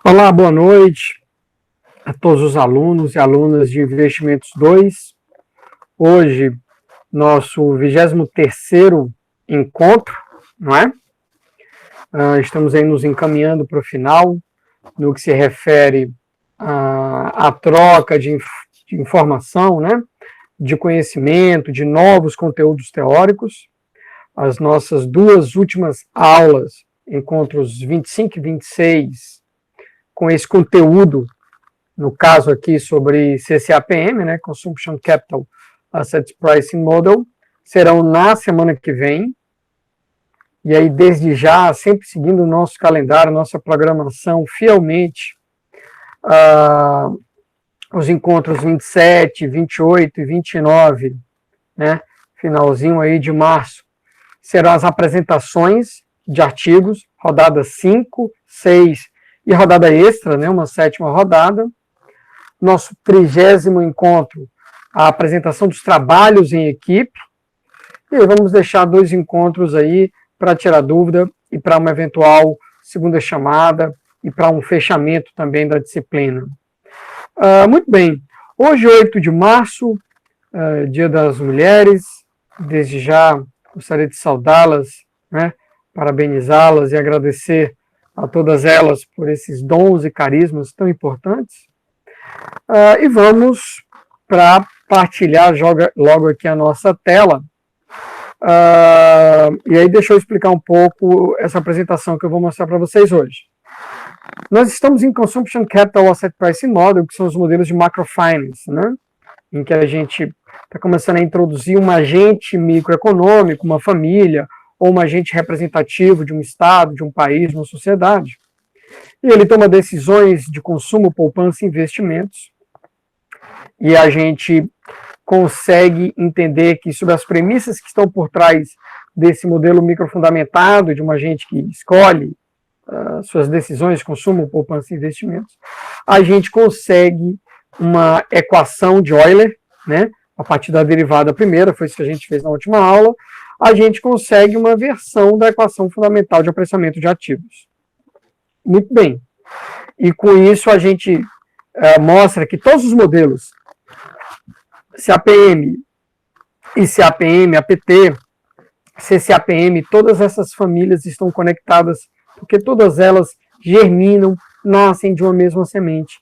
Olá, boa noite a todos os alunos e alunas de Investimentos 2. Hoje, nosso 23º encontro, não é? Estamos aí nos encaminhando para o final, no que se refere à troca de informação, né? De conhecimento, de novos conteúdos teóricos. As nossas duas últimas aulas, encontros 25 e 26, com esse conteúdo, no caso aqui sobre CCAPM, né, Consumption Capital Asset Pricing Model, serão na semana que vem. E aí, desde já, sempre seguindo o nosso calendário, nossa programação fielmente, os encontros 27, 28 e 29, né, finalzinho aí de março, serão as apresentações de artigos, rodada 5, 6 e rodada extra, né, uma 7ª rodada. Nosso 30º encontro, a apresentação dos trabalhos em equipe. E vamos deixar 2 encontros aí para tirar dúvida e para uma eventual segunda chamada e para um fechamento também da disciplina. Muito bem, hoje 8 de março, Dia das Mulheres. Desde já gostaria de saudá-las, né, parabenizá-las e agradecer a todas elas por esses dons e carismas tão importantes. E vamos para partilhar logo aqui a nossa tela. E aí deixa eu explicar um pouco essa apresentação que eu vou mostrar para vocês hoje. Nós estamos em Consumption Capital Asset Pricing Model, que são os modelos de Macrofinance, né? Em que a gente está começando a introduzir um agente microeconômico, uma família, ou um agente representativo de um estado, de um país, de uma sociedade. E ele toma decisões de consumo, poupança e investimentos. E a gente consegue entender que, sobre as premissas que estão por trás desse modelo microfundamentado, de um agente que escolhe suas decisões de consumo, poupança e investimentos, a gente consegue uma equação de Euler, né? A partir da derivada primeira, foi isso que a gente fez na última aula, a gente consegue uma versão da equação fundamental de apreciamento de ativos. Muito bem. E com isso a gente mostra que todos os modelos, CAPM, ICAPM, APT, CCAPM, todas essas famílias estão conectadas, porque todas elas germinam, nascem de uma mesma semente,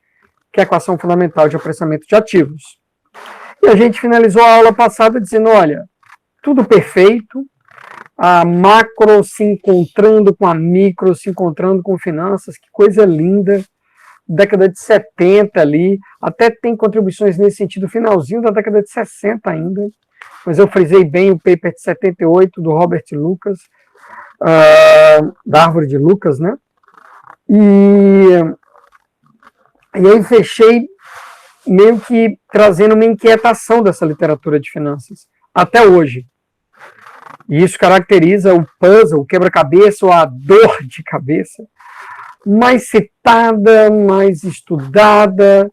que é a equação fundamental de apreciamento de ativos. E a gente finalizou a aula passada dizendo, olha, tudo perfeito, a macro se encontrando com a micro, se encontrando com finanças, que coisa linda, década de 70 ali, até tem contribuições nesse sentido, finalzinho da década de 60 ainda, mas eu frisei bem o paper de 78 do Robert Lucas, da árvore de Lucas, né? E aí fechei meio que trazendo uma inquietação dessa literatura de finanças, até hoje. E isso caracteriza o puzzle, o quebra-cabeça ou a dor de cabeça mais citada, mais estudada,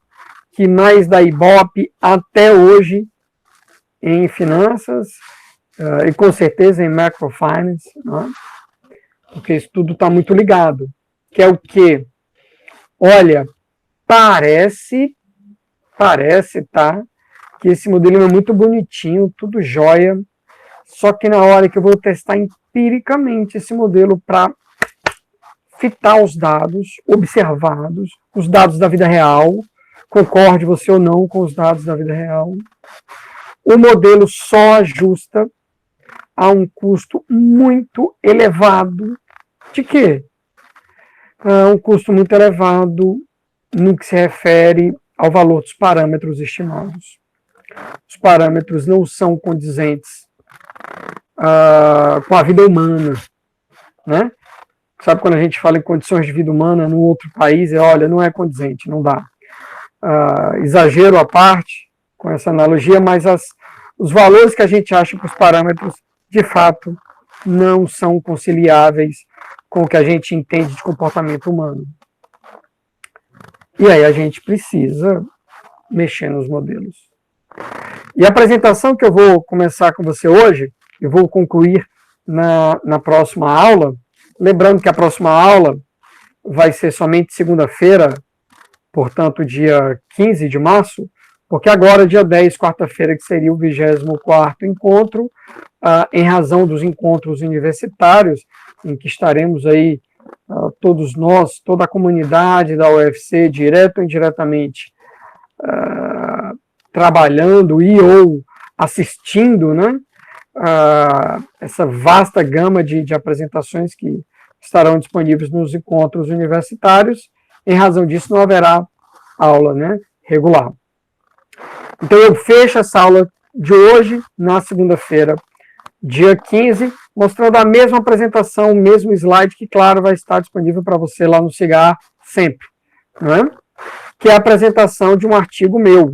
que mais da Ibope até hoje em finanças e com certeza em macrofinance, né? Porque isso tudo está muito ligado. Que é o quê? Olha, parece, tá? Que esse modelo é muito bonitinho, tudo jóia, só que na hora que eu vou testar empiricamente esse modelo para fitar os dados observados, os dados da vida real, concorde você ou não com os dados da vida real, o modelo só ajusta a um custo muito elevado. De quê? Um custo muito elevado no que se refere ao valor dos parâmetros estimados. Os parâmetros não são condizentes com a vida humana, né? Sabe quando a gente fala em condições de vida humana num outro país, olha, não é condizente, não dá. Exagero à parte com essa analogia, mas os valores que a gente acha para os parâmetros, de fato, não são conciliáveis com o que a gente entende de comportamento humano. E aí a gente precisa mexer nos modelos. E a apresentação que eu vou começar com você hoje, eu vou concluir na próxima aula, lembrando que a próxima aula vai ser somente segunda-feira, portanto, dia 15 de março, porque agora, dia 10, quarta-feira, que seria o 24º encontro, em razão dos encontros universitários, em que estaremos aí, todos nós, toda a comunidade da UFC, direto ou indiretamente, trabalhando e ou assistindo, né, essa vasta gama de apresentações que estarão disponíveis nos encontros universitários. Em razão disso, não haverá aula, né, regular. Então, eu fecho essa aula de hoje, na segunda-feira, dia 15, mostrando a mesma apresentação, o mesmo slide, que, claro, vai estar disponível para você lá no Cigar sempre, né? Que é a apresentação de um artigo meu,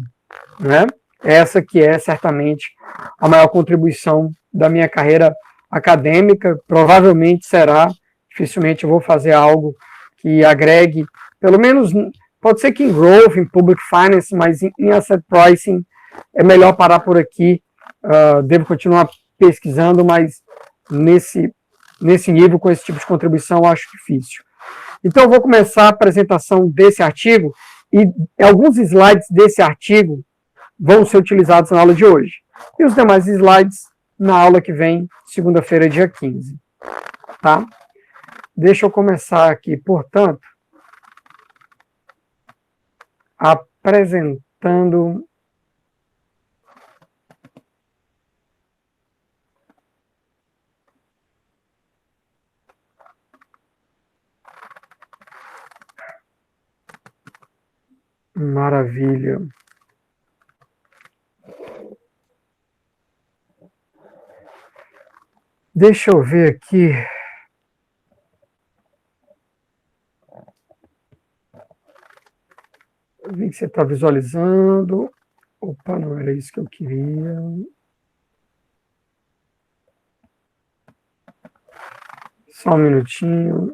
né? Essa que é, certamente, a maior contribuição da minha carreira acadêmica, provavelmente será, dificilmente eu vou fazer algo que agregue, pelo menos, pode ser que em Growth, em Public Finance, mas em Asset Pricing é melhor parar por aqui, devo continuar pesquisando, mas nesse nível, com esse tipo de contribuição, eu acho difícil. Então, eu vou começar a apresentação desse artigo, e alguns slides desse artigo vão ser utilizados na aula de hoje. E os demais slides na aula que vem, segunda-feira, dia 15. Tá? Deixa eu começar aqui, portanto, apresentando maravilha. Deixa eu ver aqui. Eu vi que você está visualizando. Opa, não era isso que eu queria. Só um minutinho.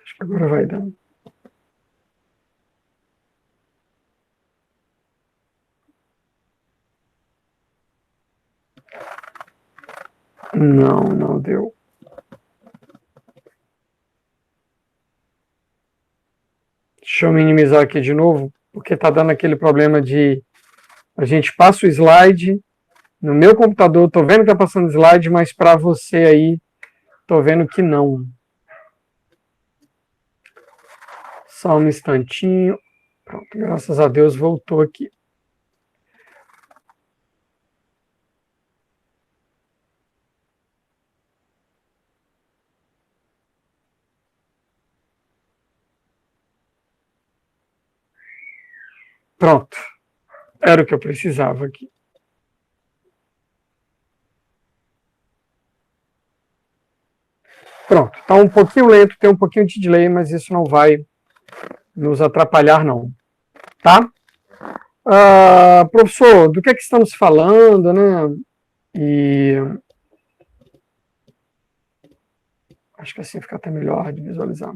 Acho que agora vai dar. Não, não deu. Deixa eu minimizar aqui de novo, porque está dando aquele problema de a gente passa o slide, no meu computador estou vendo que está passando slide, mas para você aí, estou vendo que não. Só um instantinho. Pronto, graças a Deus voltou aqui. Pronto. Era o que eu precisava aqui. Pronto. Está um pouquinho lento, tem um pouquinho de delay, mas isso não vai nos atrapalhar, não. Tá? Professor, do que é que estamos falando, né? E acho que assim fica até melhor de visualizar.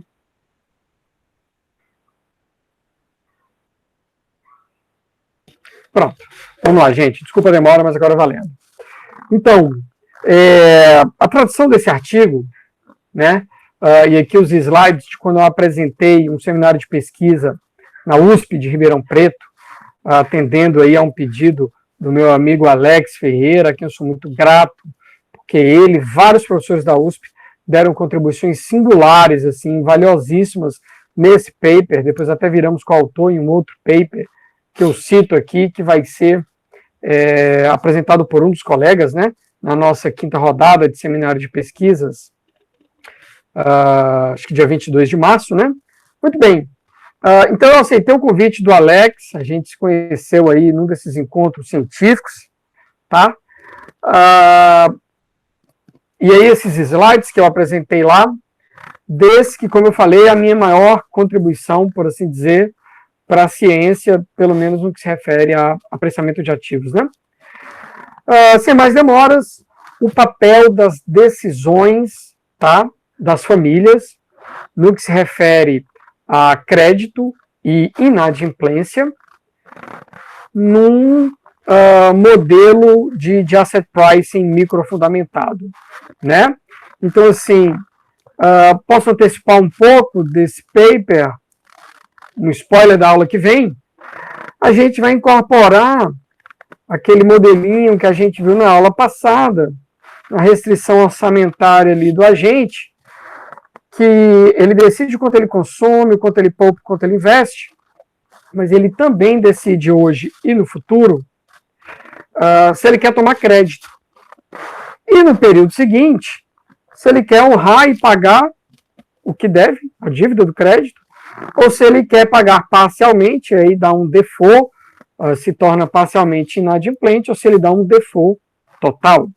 Pronto. Vamos lá, gente. Desculpa a demora, mas agora valendo. Então, a tradução desse artigo, né? E aqui os slides de quando eu apresentei um seminário de pesquisa na USP de Ribeirão Preto, atendendo aí a um pedido do meu amigo Alex Ferreira, a quem eu sou muito grato, porque ele, vários professores da USP, deram contribuições singulares, assim, valiosíssimas nesse paper, depois até viramos coautor em um outro paper, que eu cito aqui, que vai ser apresentado por um dos colegas, né, na nossa quinta rodada de seminário de pesquisas, acho que dia 22 de março, né? Muito bem. Então, eu aceitei o convite do Alex, a gente se conheceu aí num desses encontros científicos, tá? E aí, esses slides que eu apresentei lá, desse que, como eu falei, é a minha maior contribuição, por assim dizer, para a ciência, pelo menos no que se refere a apreciamento de ativos, né? Sem mais demoras, o papel das decisões, tá, das famílias, no que se refere a crédito e inadimplência, num modelo de asset pricing microfundamentado, né? Então, assim, posso antecipar um pouco desse paper, no spoiler da aula que vem, a gente vai incorporar aquele modelinho que a gente viu na aula passada, a restrição orçamentária ali do agente, que ele decide quanto ele consome, quanto ele poupa, quanto ele investe, mas ele também decide hoje e no futuro se ele quer tomar crédito. E no período seguinte, se ele quer honrar e pagar o que deve, a dívida do crédito, ou se ele quer pagar parcialmente, aí dá um default, se torna parcialmente inadimplente, ou se ele dá um default total.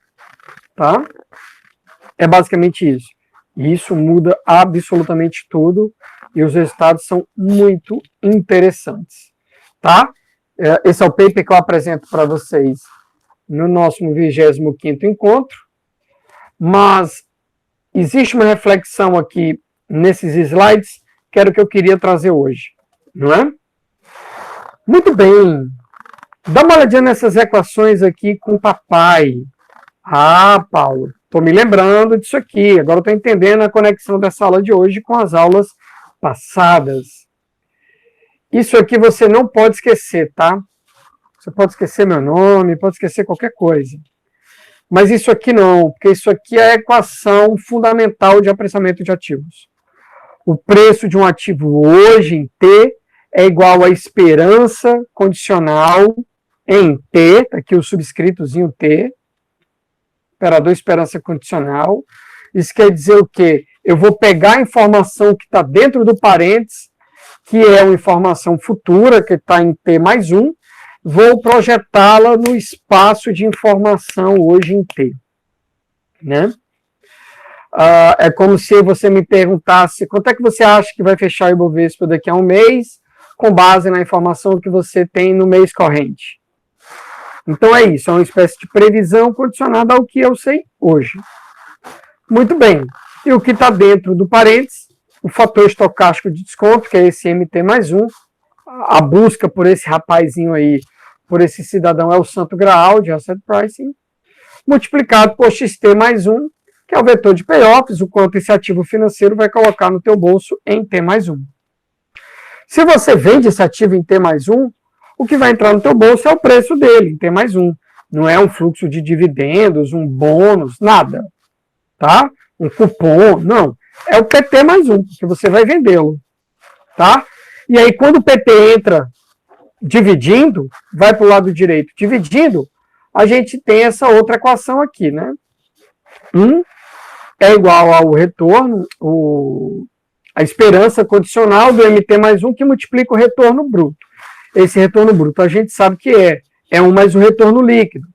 Tá? É basicamente isso. E isso muda absolutamente tudo, e os resultados são muito interessantes. Tá? Esse é o paper que eu apresento para vocês no nosso 25º encontro, mas existe uma reflexão aqui nesses slides que era o que eu queria trazer hoje, não é? Muito bem, dá uma olhadinha nessas equações aqui com o papai. Ah, Paulo, estou me lembrando disso aqui, agora estou entendendo a conexão dessa aula de hoje com as aulas passadas. Isso aqui você não pode esquecer, tá? Você pode esquecer meu nome, pode esquecer qualquer coisa. Mas isso aqui não, porque isso aqui é a equação fundamental de apreciamento de ativos. O preço de um ativo hoje em T é igual à esperança condicional em T, tá aqui o subscritozinho T, operador esperança condicional. Isso quer dizer o quê? Eu vou pegar a informação que está dentro do parênteses, que é uma informação futura, que está em T mais 1, vou projetá-la no espaço de informação hoje em T. Né? É como se você me perguntasse quanto é que você acha que vai fechar o Ibovespa daqui a um mês, com base na informação que você tem no mês corrente. Então é isso, é uma espécie de previsão condicionada ao que eu sei hoje. Muito bem. E o que está dentro do parênteses, o fator estocástico de desconto, que é esse MT mais 1, a busca por esse rapazinho aí, por esse cidadão é o santo graal de asset pricing, multiplicado por XT mais 1, que é o vetor de payoffs, o quanto esse ativo financeiro vai colocar no teu bolso em T mais 1. Se você vende esse ativo em T mais 1, o que vai entrar no teu bolso é o preço dele, em T mais 1. Não é um fluxo de dividendos, um bônus, nada. Tá? Um cupom, não. É o PT mais 1, porque você vai vendê-lo. Tá? E aí, quando o PT entra dividindo, vai para o lado direito dividindo, a gente tem essa outra equação aqui, né? 1 é igual ao retorno, a esperança condicional do MT mais 1 que multiplica o retorno bruto. Esse retorno bruto a gente sabe que é 1 mais o retorno líquido.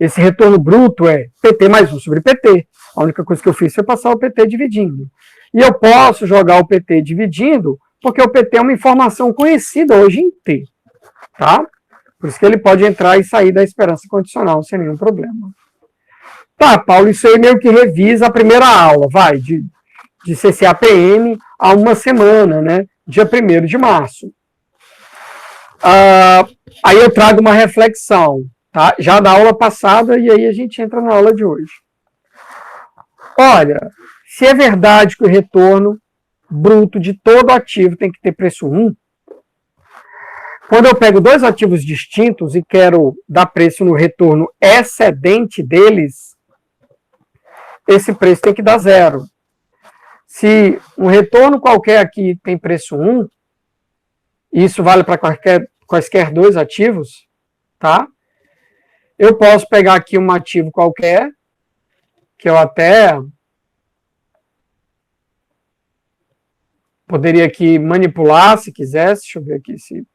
Esse retorno bruto é PT mais 1 sobre PT. A única coisa que eu fiz foi passar o PT dividindo. E eu posso jogar o PT dividindo, porque o PT é uma informação conhecida hoje em T. Tá? Por isso que ele pode entrar e sair da esperança condicional sem nenhum problema. Tá, Paulo, isso aí meio que revisa a primeira aula, vai, de CCAPM há uma semana, né? Dia 1º de março. Aí eu trago uma reflexão, tá? Já da aula passada, e aí a gente entra na aula de hoje. Olha, se é verdade que o retorno bruto de todo ativo tem que ter preço 1, quando eu pego dois ativos distintos e quero dar preço no retorno excedente deles, esse preço tem que dar 0. Se um retorno qualquer aqui tem preço 1, e isso vale para quaisquer dois ativos, tá? Eu posso pegar aqui um ativo qualquer, que eu até poderia aqui manipular, se quisesse. Deixa eu ver aqui se...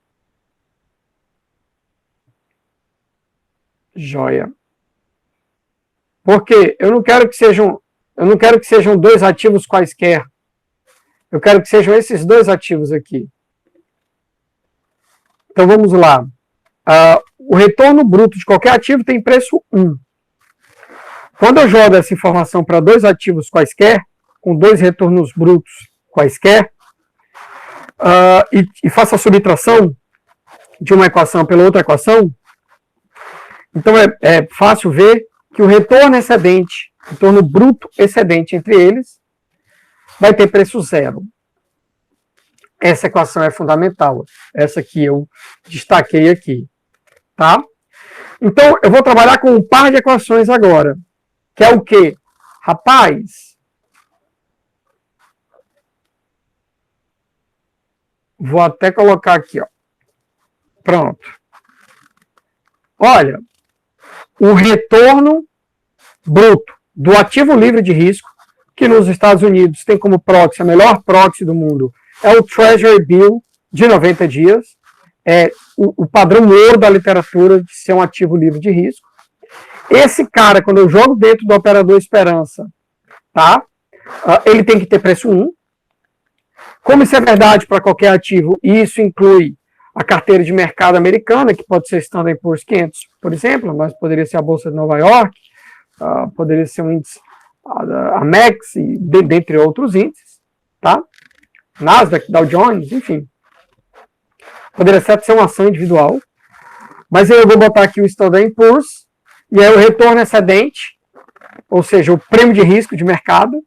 Joia. Porque eu não quero que sejam dois ativos quaisquer. Eu quero que sejam esses dois ativos aqui. Então vamos lá. O retorno bruto de qualquer ativo tem preço 1. Quando eu jogo essa informação para dois ativos quaisquer, com dois retornos brutos quaisquer, e faço a subtração de uma equação pela outra equação, Então é fácil ver que o retorno excedente, retorno bruto excedente entre eles, vai ter preço zero. Essa equação é fundamental. Essa que eu destaquei aqui. Tá? Então, eu vou trabalhar com um par de equações agora. Que é o quê? Rapaz, vou até colocar aqui, ó. Pronto. Olha, o retorno bruto do ativo livre de risco, que nos Estados Unidos tem como proxy, a melhor proxy do mundo, é o Treasury Bill de 90 dias. É o padrão ouro da literatura de ser um ativo livre de risco. Esse cara, quando eu jogo dentro do operador Esperança, tá? Ele tem que ter preço 1. Como isso é verdade para qualquer ativo, e isso inclui a carteira de mercado americana, que pode ser Standard & Poor's 500, por exemplo, mas poderia ser a Bolsa de Nova York, poderia ser um índice, a MEX, dentre outros índices, tá? Nasdaq, Dow Jones, enfim. Poderia ser uma ação individual, mas eu vou botar aqui o Standard & Poor's, e aí o retorno excedente, ou seja, o prêmio de risco de mercado,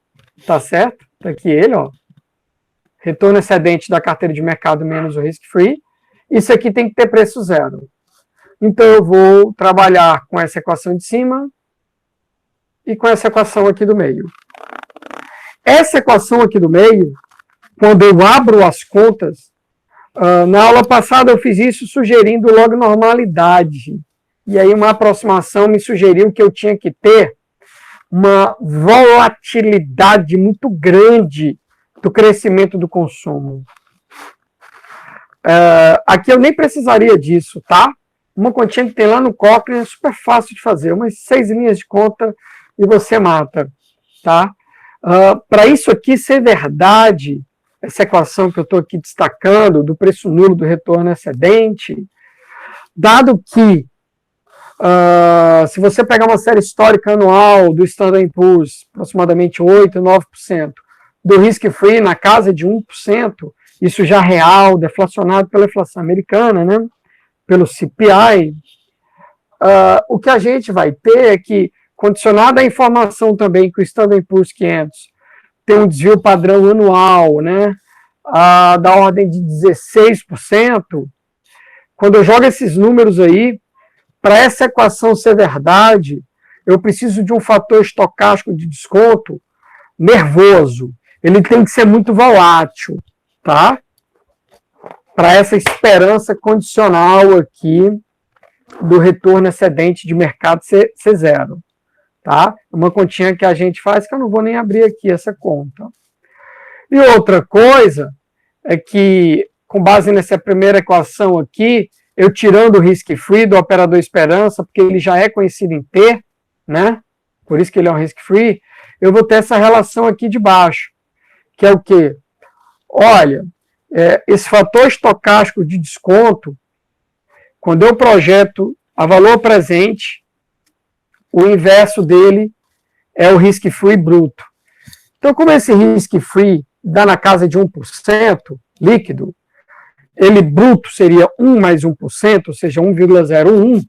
tá certo? Tá aqui ele, ó. Retorno excedente da carteira de mercado menos o risk-free. Isso aqui tem que ter preço zero. Então eu vou trabalhar com essa equação de cima e com essa equação aqui do meio. Essa equação aqui do meio, quando eu abro as contas, na aula passada eu fiz isso sugerindo log normalidade. E aí uma aproximação me sugeriu que eu tinha que ter uma volatilidade muito grande do crescimento do consumo. Aqui eu nem precisaria disso, tá? Uma continha que tem lá no Cochrane é super fácil de fazer, umas 6 linhas de conta e você mata, tá? Para isso aqui ser verdade, essa equação que eu estou aqui destacando, do preço nulo do retorno excedente, dado que se você pegar uma série histórica anual do Standard & Poor's, aproximadamente 8%, 9%, do risk-free na casa de 1%, isso já real, deflacionado pela inflação americana, né, pelo CPI, o que a gente vai ter é que, condicionado à informação também que o Standard & Poor's 500 tem um desvio padrão anual, né, da ordem de 16%, quando eu jogo esses números aí, para essa equação ser verdade, eu preciso de um fator estocástico de desconto nervoso. Ele tem que ser muito volátil, tá? Para essa esperança condicional aqui do retorno excedente de mercado ser zero, tá? Uma continha que a gente faz que eu não vou nem abrir aqui essa conta. E outra coisa é que, com base nessa primeira equação aqui, eu tirando o risk-free do operador Esperança, porque ele já é conhecido em T, né? Por isso que ele é um risk-free, eu vou ter essa relação aqui de baixo, que é o quê? Olha, esse fator estocástico de desconto, quando eu projeto a valor presente, o inverso dele é o risk-free bruto. Então, como esse risk-free dá na casa de 1% líquido, ele bruto seria 1 mais 1%, ou seja, 1,01.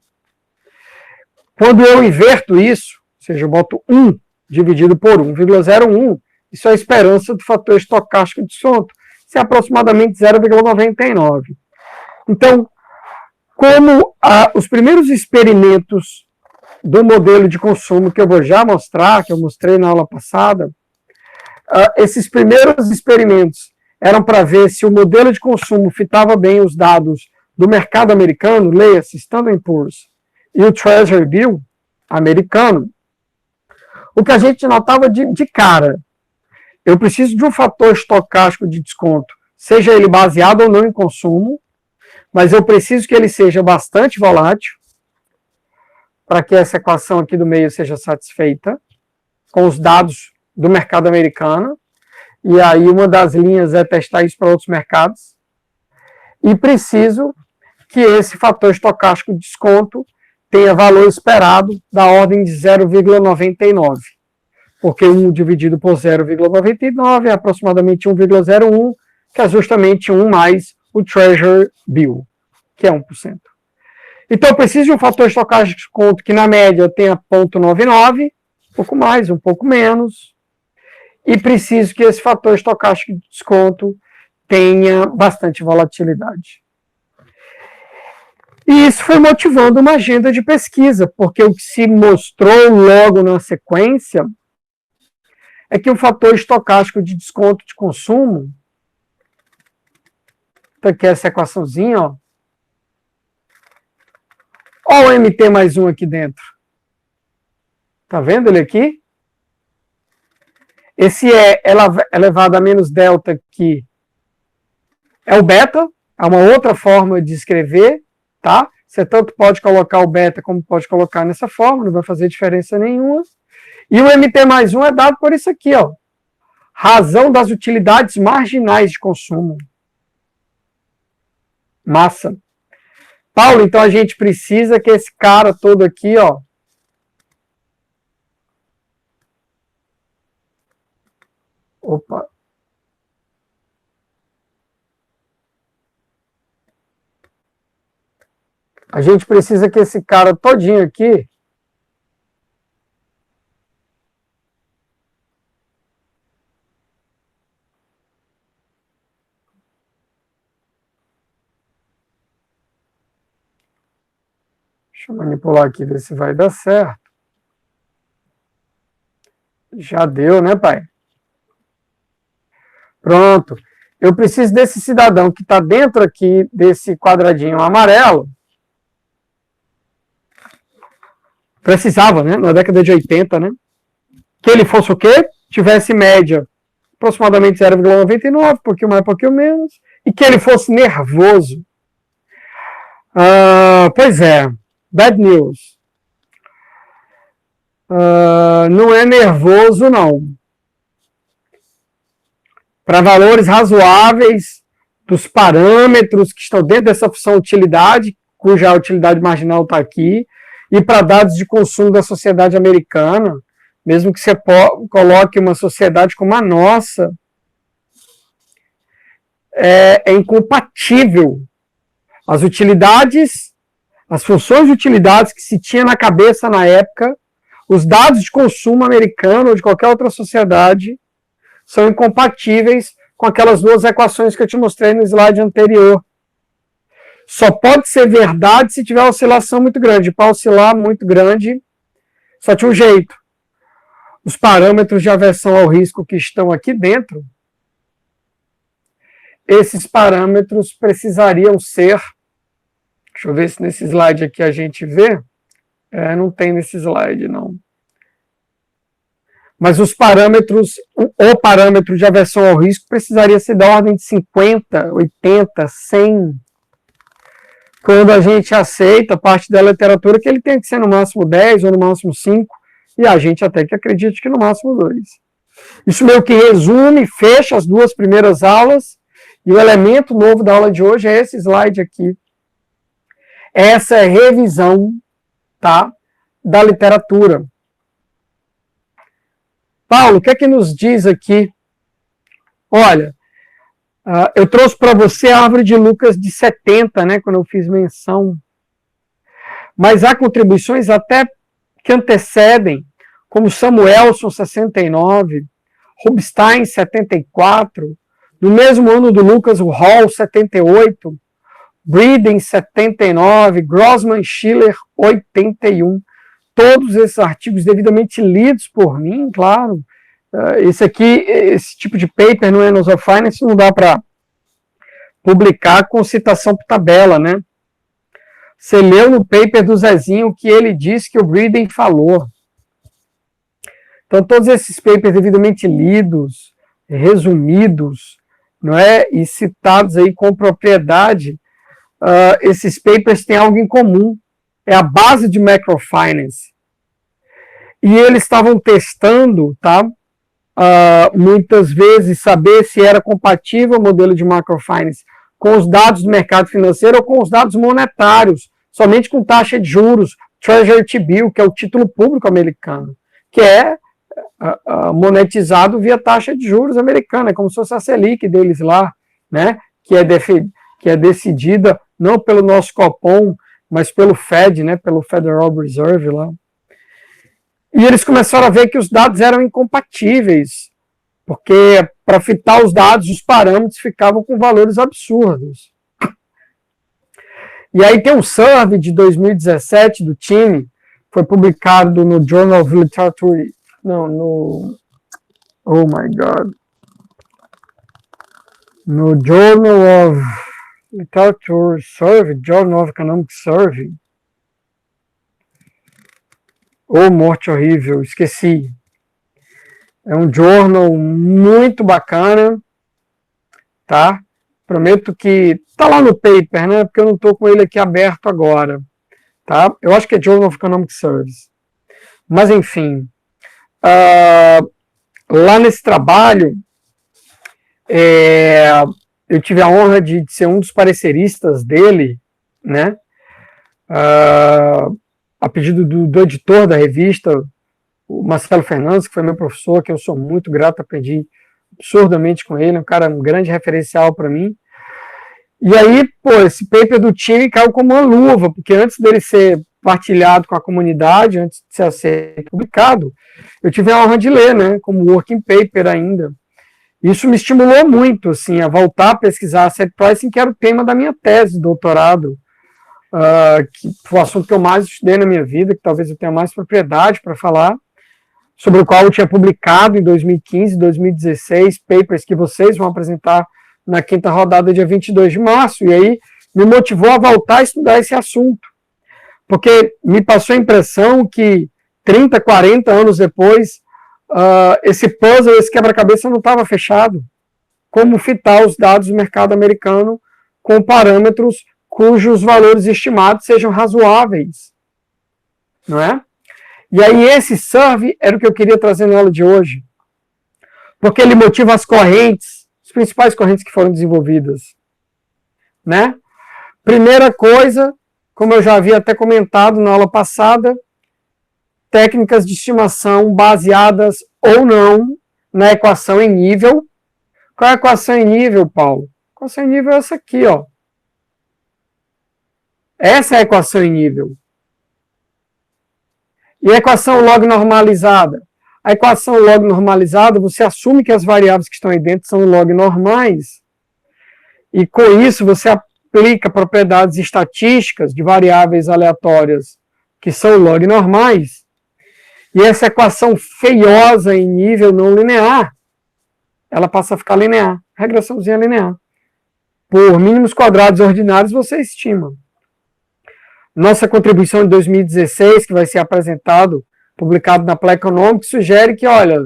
Quando eu inverto isso, ou seja, eu boto 1 dividido por 1,01, isso é a esperança do fator estocástico de desconto. Isso é aproximadamente 0,99. Então, como os primeiros experimentos do modelo de consumo que eu vou já mostrar, que eu mostrei na aula passada, esses primeiros experimentos eram para ver se o modelo de consumo fitava bem os dados do mercado americano, leia-se Standard & Poor's, e o Treasury Bill americano. O que a gente notava de cara, eu preciso de um fator estocástico de desconto, seja ele baseado ou não em consumo, mas eu preciso que ele seja bastante volátil, para que essa equação aqui do meio seja satisfeita, com os dados do mercado americano, e aí uma das linhas é testar isso para outros mercados, e preciso que esse fator estocástico de desconto tenha valor esperado da ordem de 0,99, porque 1 dividido por 0,99 é aproximadamente 1,01, que é justamente 1 mais o Treasury Bill, que é 1%. Então, eu preciso de um fator estocástico de desconto que, na média, tenha 0,99, um pouco mais, um pouco menos, e preciso que esse fator estocástico de desconto tenha bastante volatilidade. E isso foi motivando uma agenda de pesquisa, porque o que se mostrou logo na sequência é que o fator estocástico de desconto de consumo, tá aqui essa equaçãozinha, ó. Olha o MT mais um aqui dentro. Tá vendo ele aqui? Esse é elevado a menos delta aqui. É o beta, é uma outra forma de escrever, tá? Você tanto pode colocar o beta como pode colocar nessa forma, não vai fazer diferença nenhuma. E o MT mais um é dado por isso aqui, ó. Razão das utilidades marginais de consumo. Massa. Paulo, então a gente precisa que esse cara todo aqui, ó. Opa. A gente precisa que esse cara todinho aqui deixa eu manipular aqui, ver se vai dar certo. Já deu, né, pai? Pronto. Eu preciso desse cidadão que está dentro aqui desse quadradinho amarelo. Precisava, né? Na década de 80, né? Que ele fosse o quê? Tivesse média aproximadamente 0,99, pouquinho mais, pouquinho menos. E que ele fosse nervoso. Pois é. Bad news. Não é nervoso, não. Para valores razoáveis dos parâmetros que estão dentro dessa função utilidade, cuja utilidade marginal está aqui, e para dados de consumo da sociedade americana, mesmo que você coloque uma sociedade como a nossa, é incompatível. As utilidades, as funções de utilidades que se tinha na cabeça na época, os dados de consumo americano ou de qualquer outra sociedade, são incompatíveis com aquelas duas equações que eu te mostrei no slide anterior. Só pode ser verdade se tiver oscilação muito grande. Para oscilar muito grande, só tinha um jeito. Os parâmetros de aversão ao risco que estão aqui dentro, esses parâmetros precisariam ser... Deixa eu ver se nesse slide aqui a gente vê. Não tem nesse slide, não. Mas os parâmetros, o parâmetro de aversão ao risco precisaria ser da ordem de 50, 80, 100. Quando a gente aceita parte da literatura que ele tem que ser no máximo 10 ou no máximo 5, e a gente até que acredita que no máximo 2. Isso meio que resume, fecha as duas primeiras aulas, e o elemento novo da aula de hoje é esse slide aqui. Essa é a revisão, tá, da literatura. Paulo, o que é que nos diz aqui? Olha, eu trouxe para você a árvore de Lucas de 70, né, quando eu fiz menção. Mas há contribuições até que antecedem, como Samuelson, 69, Rubinstein, 74, no mesmo ano do Lucas, o Hall, 78, Breeden, 79, Grossman Schiller, 81. Todos esses artigos devidamente lidos por mim, claro. Esse tipo de paper no Annals of Finance não dá para publicar com citação por tabela, né? Você leu no paper do Zezinho o que ele disse que o Breeden falou. Então, todos esses papers devidamente lidos, resumidos, não é? E citados aí com propriedade, esses papers têm algo em comum. É a base de macrofinance. E eles estavam testando, tá? Muitas vezes, saber se era compatível o modelo de macrofinance com os dados do mercado financeiro ou com os dados monetários, somente com taxa de juros, Treasury T-Bill, que é o título público americano, que é monetizado via taxa de juros americana, é como se fosse a Selic deles lá, né? Que é decidida não pelo nosso Copom, mas pelo Fed, né, pelo Federal Reserve lá. E eles começaram a ver que os dados eram incompatíveis, porque para fitar os dados, os parâmetros ficavam com valores absurdos. E aí tem um survey de 2017 do time, foi publicado no Journal of Literature, oh my God, no Journal of Literature Survey, Journal of Economic Survey. Oh, morte horrível, esqueci. É um journal muito bacana, tá? Prometo que tá lá no paper, né? Porque eu não tô com ele aqui aberto agora, tá? Eu acho que é Journal of Economic Service. Mas, enfim, lá nesse trabalho, eu tive a honra de ser um dos pareceristas dele, né? A pedido do editor da revista, o Marcelo Fernandes, que foi meu professor, que eu sou muito grato, aprendi absurdamente com ele, um grande referencial para mim. E aí, esse paper do time caiu como uma luva, porque antes dele ser partilhado com a comunidade, antes de ser publicado, eu tive a honra de ler, né, como working paper ainda. Isso me estimulou muito, assim, a voltar a pesquisar asset pricing, que era o tema da minha tese de doutorado, que foi o assunto que eu mais estudei na minha vida, que talvez eu tenha mais propriedade para falar, sobre o qual eu tinha publicado em 2015, 2016, papers que vocês vão apresentar na quinta rodada, dia 22 de março, e aí me motivou a voltar a estudar esse assunto, porque me passou a impressão que 30, 40 anos depois, esse puzzle, esse quebra-cabeça não estava fechado. Como fitar os dados do mercado americano com parâmetros cujos valores estimados sejam razoáveis, não é? E aí esse survey era o que eu queria trazer na aula de hoje, porque ele motiva as correntes, as principais correntes que foram desenvolvidas, né? Primeira coisa, como eu já havia até comentado na aula passada, técnicas de estimação baseadas ou não na equação em nível. Qual é a equação em nível, Paulo? A equação em nível é essa aqui, ó. Essa é a equação em nível. E a equação log normalizada? A equação log normalizada, você assume que as variáveis que estão aí dentro são log normais, e com isso você aplica propriedades estatísticas de variáveis aleatórias que são log normais, e essa equação feiosa em nível não linear, ela passa a ficar linear, regressãozinha linear. Por mínimos quadrados ordinários você estima. Nossa contribuição de 2016, que vai ser apresentado, publicado na Play Economics, sugere que, olha,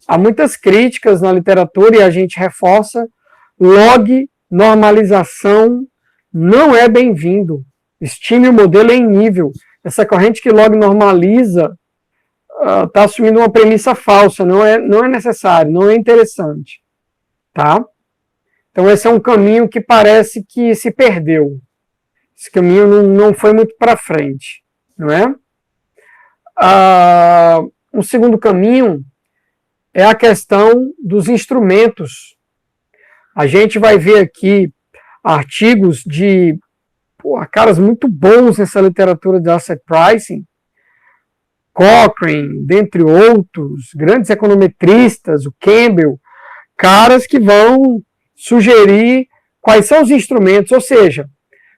há muitas críticas na literatura e a gente reforça, log normalização não é bem-vindo. Estime o modelo em nível. Essa corrente que log normaliza está assumindo uma premissa falsa, não é necessário, não é interessante. Tá? Então esse é um caminho que parece que se perdeu. Esse caminho não foi muito para frente, não é? Um segundo caminho é a questão dos instrumentos. A gente vai ver aqui artigos de caras muito bons nessa literatura de asset pricing, Cochrane, dentre outros, grandes econometristas, o Campbell, caras que vão sugerir quais são os instrumentos, ou seja,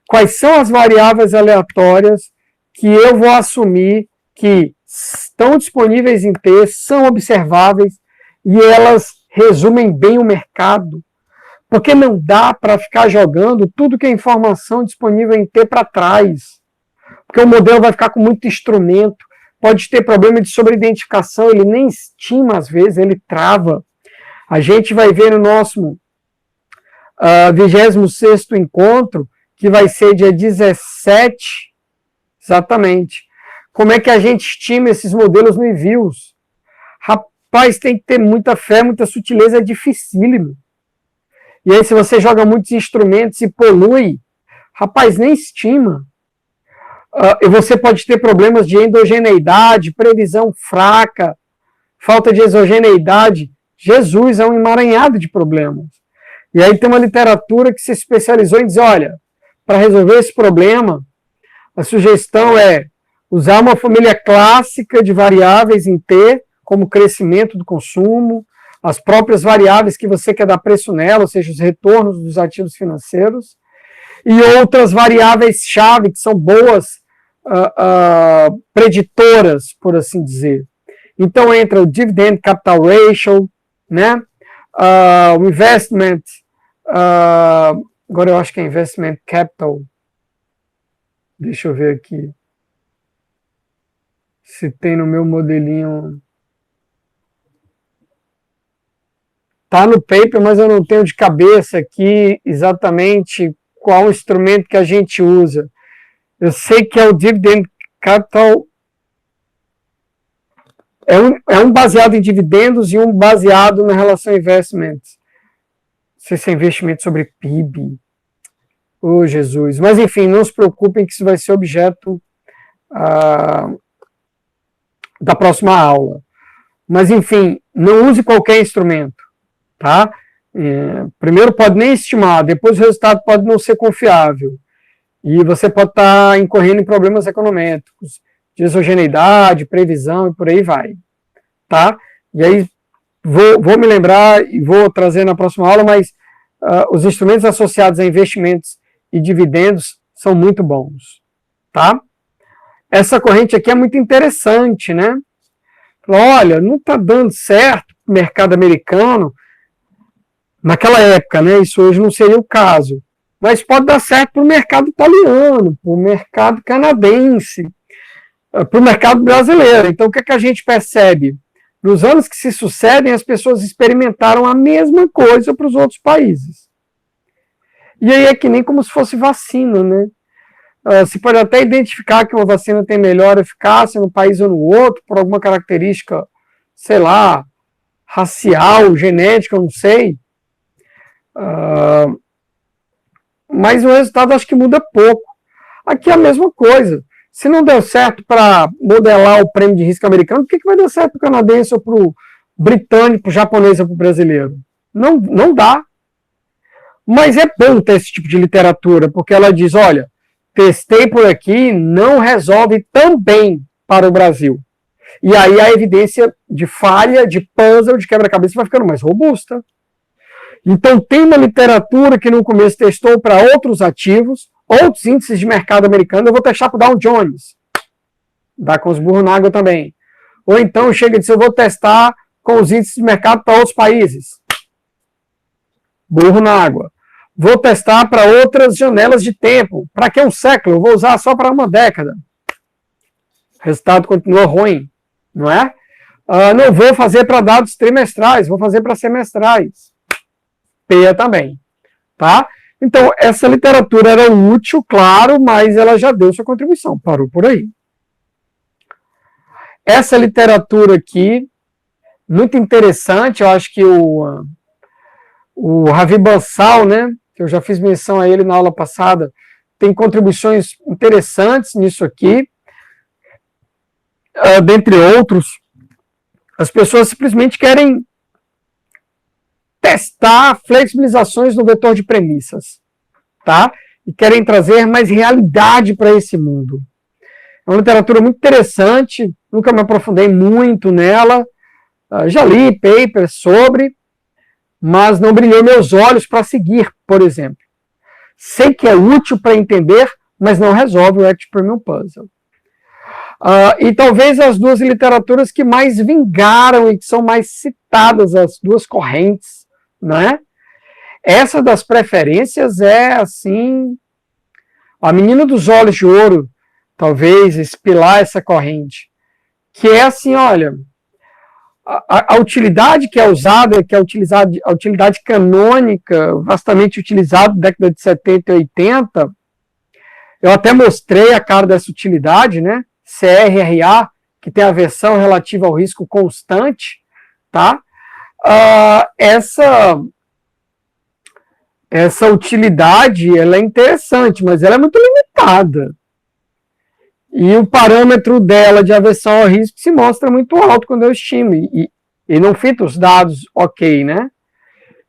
quais são as variáveis aleatórias que eu vou assumir que estão disponíveis em T, são observáveis e elas resumem bem o mercado. Porque não dá para ficar jogando tudo que é informação disponível em T para trás. Porque o modelo vai ficar com muito instrumento, pode ter problema de sobreidentificação, ele nem estima às vezes, ele trava. A gente vai ver no nosso 26º encontro, que vai ser dia 17, exatamente. Como é que a gente estima esses modelos no envios? Rapaz, tem que ter muita fé, muita sutileza, é dificílimo. E aí, se você joga muitos instrumentos e polui, rapaz, nem estima. E você pode ter problemas de endogeneidade, previsão fraca, falta de exogeneidade. Jesus, é um emaranhado de problemas. E aí tem uma literatura que se especializou em dizer, olha, para resolver esse problema, a sugestão é usar uma família clássica de variáveis em T, como crescimento do consumo, as próprias variáveis que você quer dar preço nela, ou seja, os retornos dos ativos financeiros, e outras variáveis-chave que são boas preditoras, por assim dizer. Então entra o Dividend Capital Ratio, né? O Investment, agora eu acho que é Investment Capital, deixa eu ver aqui, se tem no meu modelinho, tá no paper, mas eu não tenho de cabeça aqui exatamente qual instrumento que a gente usa. Eu sei que é o Dividend Capital, é um baseado em dividendos e um baseado na relação investments. Não sei se é investimento sobre PIB. Oh, Jesus. Mas, enfim, não se preocupem que isso vai ser objeto da próxima aula. Mas, enfim, não use qualquer instrumento, tá? Primeiro pode nem estimar, depois o resultado pode não ser confiável. E você pode estar incorrendo em problemas econométricos, de exogeneidade, previsão e por aí vai, tá? E aí, vou me lembrar e vou trazer na próxima aula, mas os instrumentos associados a investimentos e dividendos são muito bons, tá? Essa corrente aqui é muito interessante, né? Olha, não está dando certo o mercado americano, naquela época, né? Isso hoje não seria o caso. Mas pode dar certo para o mercado italiano, para o mercado canadense, para o mercado brasileiro. Então, o que, é que a gente percebe? Nos anos que se sucedem, as pessoas experimentaram a mesma coisa para os outros países. E aí é que nem como se fosse vacina, né? Você pode até identificar que uma vacina tem melhor eficácia no país ou no outro, por alguma característica, sei lá, racial, genética, eu não sei. Mas o resultado acho que muda pouco. Aqui é a mesma coisa. Se não deu certo para modelar o prêmio de risco americano, por que vai dar certo para o canadense ou para o britânico, para o japonês ou para o brasileiro? Não dá. Mas é bom ter esse tipo de literatura, porque ela diz, olha, testei por aqui, não resolve tão bem para o Brasil. E aí a evidência de falha, de puzzle, de quebra-cabeça vai ficando mais robusta. Então tem uma literatura que no começo testou para outros ativos, outros índices de mercado americano, eu vou testar para o Dow Jones. Dá com os burros na água também. Ou então chega e diz, eu vou testar com os índices de mercado para outros países. Burro na água. Vou testar para outras janelas de tempo. Para que um século? Eu vou usar só para uma década. O resultado continua ruim, não é? Não vou fazer para dados trimestrais, vou fazer para semestrais. Peia também, tá? Então, essa literatura era útil, claro, mas ela já deu sua contribuição, parou por aí. Essa literatura aqui, muito interessante, eu acho que o Ravi Bansal, né, que eu já fiz menção a ele na aula passada, tem contribuições interessantes nisso aqui, dentre outros. As pessoas simplesmente querem testar flexibilizações no vetor de premissas, tá? E querem trazer mais realidade para esse mundo. É uma literatura muito interessante, nunca me aprofundei muito nela, já li papers sobre, mas não brilhou meus olhos para seguir, por exemplo. Sei que é útil para entender, mas não resolve o Act Premium Puzzle. E talvez as duas literaturas que mais vingaram e que são mais citadas, as duas correntes, né? Essa das preferências é assim, a menina dos olhos de ouro, talvez, espilar essa corrente, que é assim, olha, a utilidade que é usada, que é utilizada, a utilidade canônica, vastamente utilizada na década de 70 e 80, eu até mostrei a cara dessa utilidade, né? CRRA, que tem a versão relativa ao risco constante, tá? Essa utilidade, ela é interessante, mas ela é muito limitada. E o parâmetro dela de aversão ao risco se mostra muito alto quando eu estimo, e não fita os dados ok, né?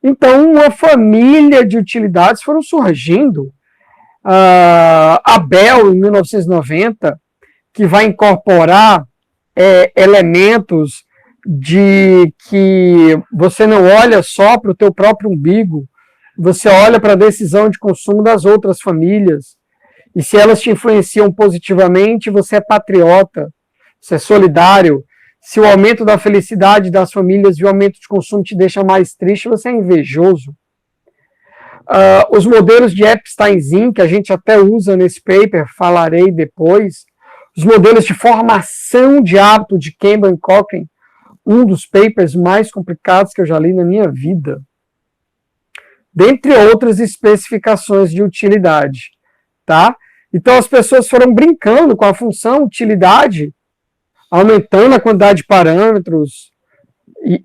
Então, uma família de utilidades foram surgindo. A Bell, em 1990, que vai incorporar elementos de que você não olha só para o teu próprio umbigo, você olha para a decisão de consumo das outras famílias, e se elas te influenciam positivamente, você é patriota, você é solidário. Se o aumento da felicidade das famílias e o aumento de consumo te deixa mais triste, você é invejoso. Os modelos de Epstein-Zinc, que a gente até usa nesse paper, falarei depois, os modelos de formação de hábito de Campbell e Cochrane, um dos papers mais complicados que eu já li na minha vida, dentre outras especificações de utilidade, tá? Então as pessoas foram brincando com a função utilidade, aumentando a quantidade de parâmetros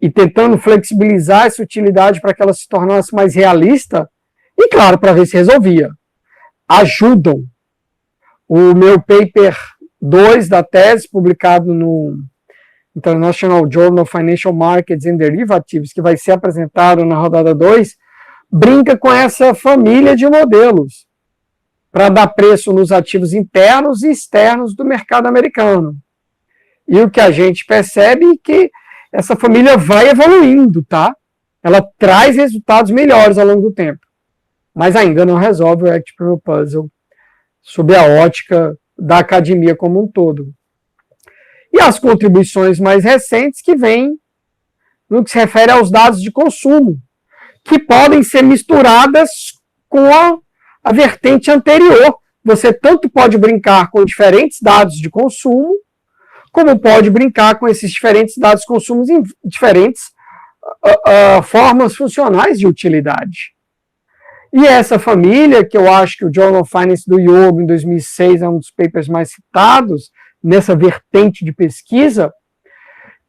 e tentando flexibilizar essa utilidade para que ela se tornasse mais realista, e claro, para ver se resolvia. Ajudam. O meu paper 2 da tese, publicado no International Journal of Financial Markets and Derivatives, que vai ser apresentado na rodada 2, brinca com essa família de modelos para dar preço nos ativos internos e externos do mercado americano. E o que a gente percebe é que essa família vai evoluindo, tá? Ela traz resultados melhores ao longo do tempo, mas ainda não resolve o Act Pro Puzzle sob a ótica da academia como um todo. E as contribuições mais recentes que vêm no que se refere aos dados de consumo, que podem ser misturadas com a vertente anterior. Você tanto pode brincar com diferentes dados de consumo, como pode brincar com esses diferentes dados de consumo em diferentes formas funcionais de utilidade. E essa família, que eu acho que o Journal of Finance do Yogo, em 2006, é um dos papers mais citados, nessa vertente de pesquisa,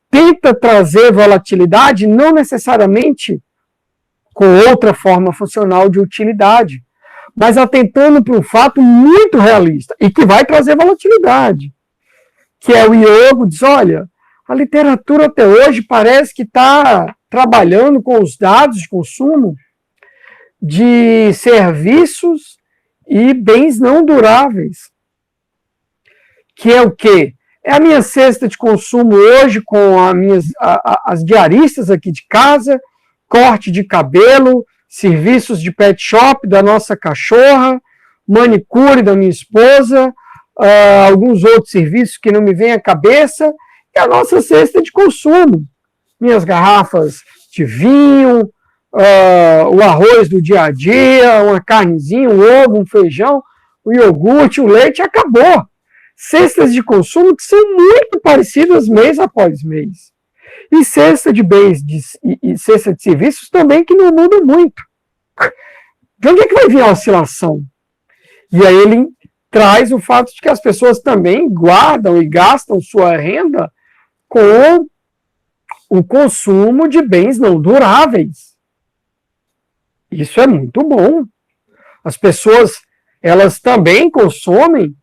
tenta trazer volatilidade não necessariamente com outra forma funcional de utilidade, mas atentando para um fato muito realista e que vai trazer volatilidade, que é o Yogo diz, olha, a literatura até hoje parece que está trabalhando com os dados de consumo de serviços e bens não duráveis. Que é o quê? É a minha cesta de consumo hoje com as diaristas aqui de casa, corte de cabelo, serviços de pet shop da nossa cachorra, manicure da minha esposa, alguns outros serviços que não me vêm à cabeça, e a nossa cesta de consumo. Minhas garrafas de vinho, o arroz do dia a dia, uma carnezinha, um ovo, um feijão, o iogurte, o leite, acabou. Cestas de consumo que são muito parecidas mês após mês. E cesta de bens e cesta de serviços também que não mudam muito. De onde é que vai vir a oscilação? E aí ele traz o fato de que as pessoas também guardam e gastam sua renda com o consumo de bens não duráveis. Isso é muito bom. As pessoas, elas também consomem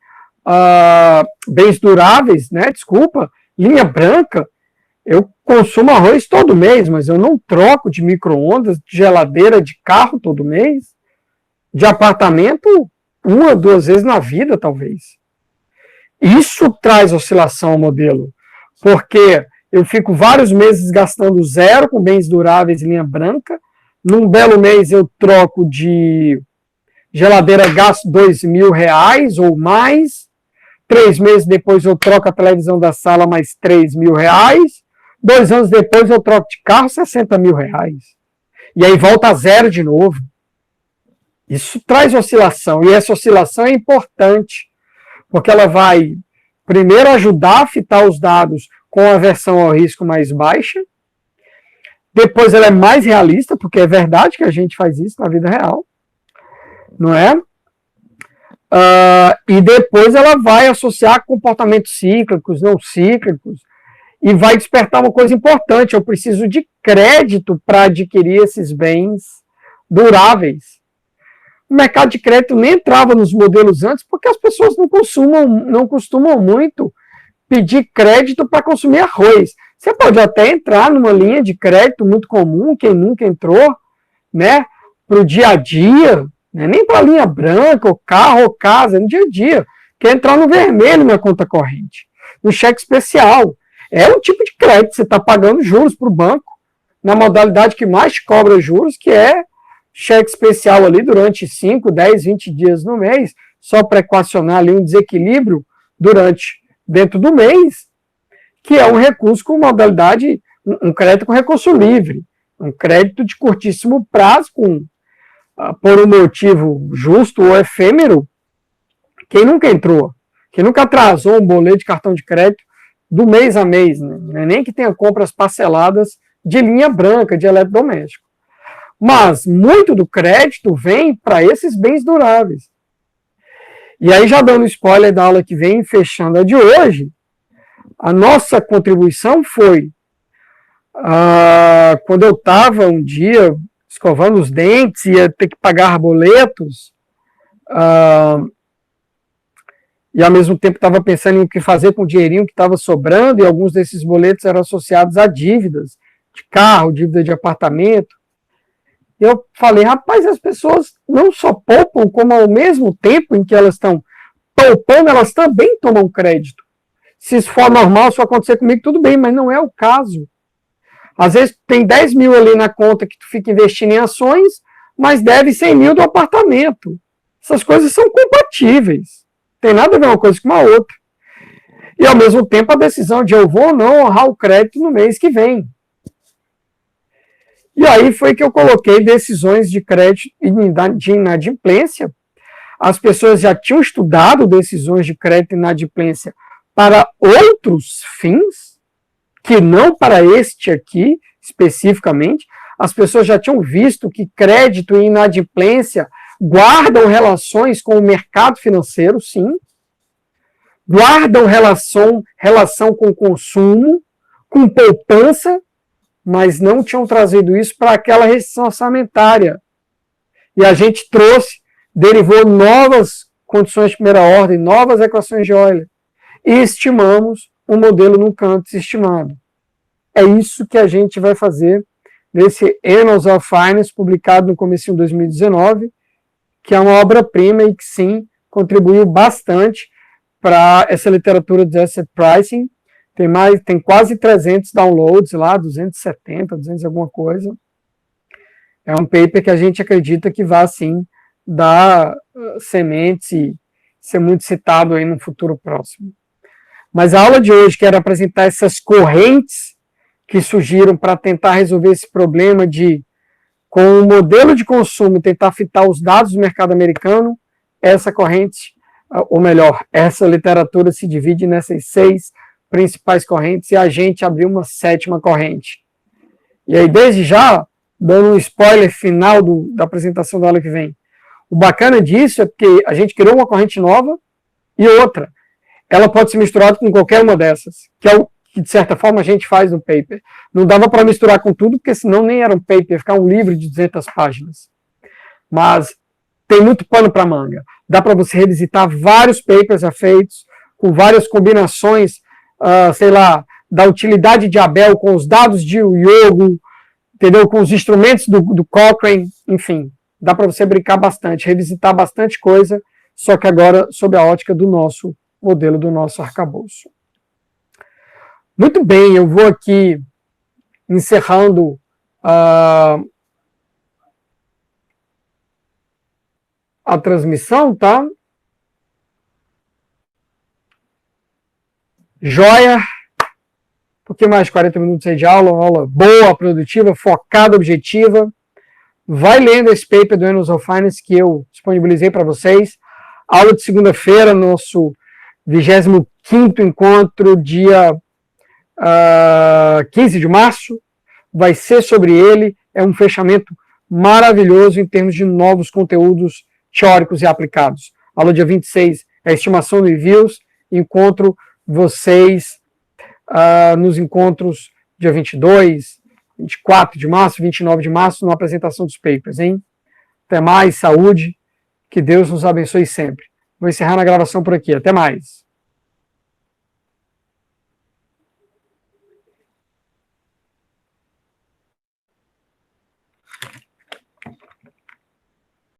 bens duráveis, né? Desculpa, linha branca. Eu consumo arroz todo mês, mas eu não troco de micro-ondas, de geladeira, de carro todo mês, de apartamento 1 ou 2 vezes na vida, talvez. Isso traz oscilação ao modelo, porque eu fico vários meses gastando zero com bens duráveis em linha branca, num belo mês eu troco de geladeira, gasto R$2.000 ou mais, 3 meses depois eu troco a televisão da sala mais R$3.000, 2 anos depois eu troco de carro R$60.000. E aí volta a zero de novo. Isso traz oscilação, e essa oscilação é importante, porque ela vai, primeiro, ajudar a fitar os dados com a aversão ao risco mais baixa, depois ela é mais realista, porque é verdade que a gente faz isso na vida real, não é? E depois ela vai associar comportamentos cíclicos, não cíclicos, e vai despertar uma coisa importante, eu preciso de crédito para adquirir esses bens duráveis. O mercado de crédito nem entrava nos modelos antes, porque as pessoas não costumam muito pedir crédito para consumir arroz. Você pode até entrar numa linha de crédito muito comum, quem nunca entrou, né, para o dia a dia, Não é nem para linha branca, ou carro, ou casa, é no dia a dia. Quer entrar no vermelho na conta corrente. No cheque especial. É um tipo de crédito, você está pagando juros para o banco, na modalidade que mais te cobra juros, que é cheque especial ali durante 5, 10, 20 dias no mês, só para equacionar ali um desequilíbrio dentro do mês, que é um recurso com modalidade, um crédito com recurso livre, um crédito de curtíssimo prazo, por um motivo justo ou efêmero. Quem nunca entrou? Quem nunca atrasou um boleto de cartão de crédito do mês a mês, né? Nem que tenha compras parceladas de linha branca, de eletrodoméstico. Mas muito do crédito vem para esses bens duráveis. E aí, já dando spoiler da aula que vem, fechando a de hoje, a nossa contribuição foi, quando eu estava um dia escovando os dentes, ia ter que pagar boletos, e ao mesmo tempo estava pensando em o que fazer com o dinheirinho que estava sobrando, e alguns desses boletos eram associados a dívidas de carro, dívida de apartamento. Eu falei, rapaz, as pessoas não só poupam, como ao mesmo tempo em que elas estão poupando, elas também tomam crédito. Se isso for normal, se acontecer comigo, tudo bem, mas não é o caso. Às vezes tem 10 mil ali na conta que tu fica investindo em ações, mas deve 100 mil do apartamento. Essas coisas são compatíveis. Tem nada a ver uma coisa com a outra. E, ao mesmo tempo, a decisão de eu vou ou não honrar o crédito no mês que vem. E aí foi que eu coloquei decisões de crédito e de inadimplência. As pessoas já tinham estudado decisões de crédito e inadimplência para outros fins, que não para este aqui, especificamente. As pessoas já tinham visto que crédito e inadimplência guardam relações com o mercado financeiro, sim. Guardam relação com consumo, com poupança, mas não tinham trazido isso para aquela restrição orçamentária. E a gente derivou novas condições de primeira ordem, novas equações de Euler, e estimamos um modelo num canto estimado. É isso que a gente vai fazer nesse Annals of Finance, publicado no começo de 2019, que é uma obra-prima e que, sim, contribuiu bastante para essa literatura de asset pricing. Tem quase 300 downloads lá, 270, 200 alguma coisa. É um paper que a gente acredita que vai, sim, dar sementes e ser muito citado aí no futuro próximo. Mas a aula de hoje quero apresentar essas correntes que surgiram para tentar resolver esse problema de, com o modelo de consumo, tentar fitar os dados do mercado americano. Essa corrente, ou melhor, essa literatura se divide nessas 6 principais correntes e a gente abriu uma 7ª corrente. E aí, desde já, dando um spoiler final da apresentação da aula que vem, o bacana disso é porque a gente criou uma corrente nova e outra. Ela pode ser misturada com qualquer uma dessas, que é o que, de certa forma, a gente faz no paper. Não dava para misturar com tudo, porque senão nem era um paper, ia ficar um livro de 200 páginas. Mas tem muito pano para manga. Dá para você revisitar vários papers já feitos, com várias combinações, sei lá, da utilidade de Abel com os dados de Yogo, entendeu? Com os instrumentos do Cochrane, enfim. Dá para você brincar bastante, revisitar bastante coisa, só que agora sob a ótica do nosso modelo, do nosso arcabouço. Muito bem, eu vou aqui encerrando a transmissão, tá? Joia. Um pouquinho mais de 40 minutos aí de aula, uma aula boa, produtiva, focada, objetiva. Vai lendo esse paper do Annals of Finance que eu disponibilizei para vocês. Aula de segunda-feira, nosso 25º encontro, dia 15 de março. Vai ser sobre ele. É um fechamento maravilhoso em termos de novos conteúdos teóricos e aplicados. Aula dia 26 é a estimação do envios. Encontro vocês nos encontros dia 22, 24 de março, 29 de março, na apresentação dos papers, hein? Até mais, saúde, que Deus nos abençoe sempre. Vou encerrar a gravação por aqui, até mais.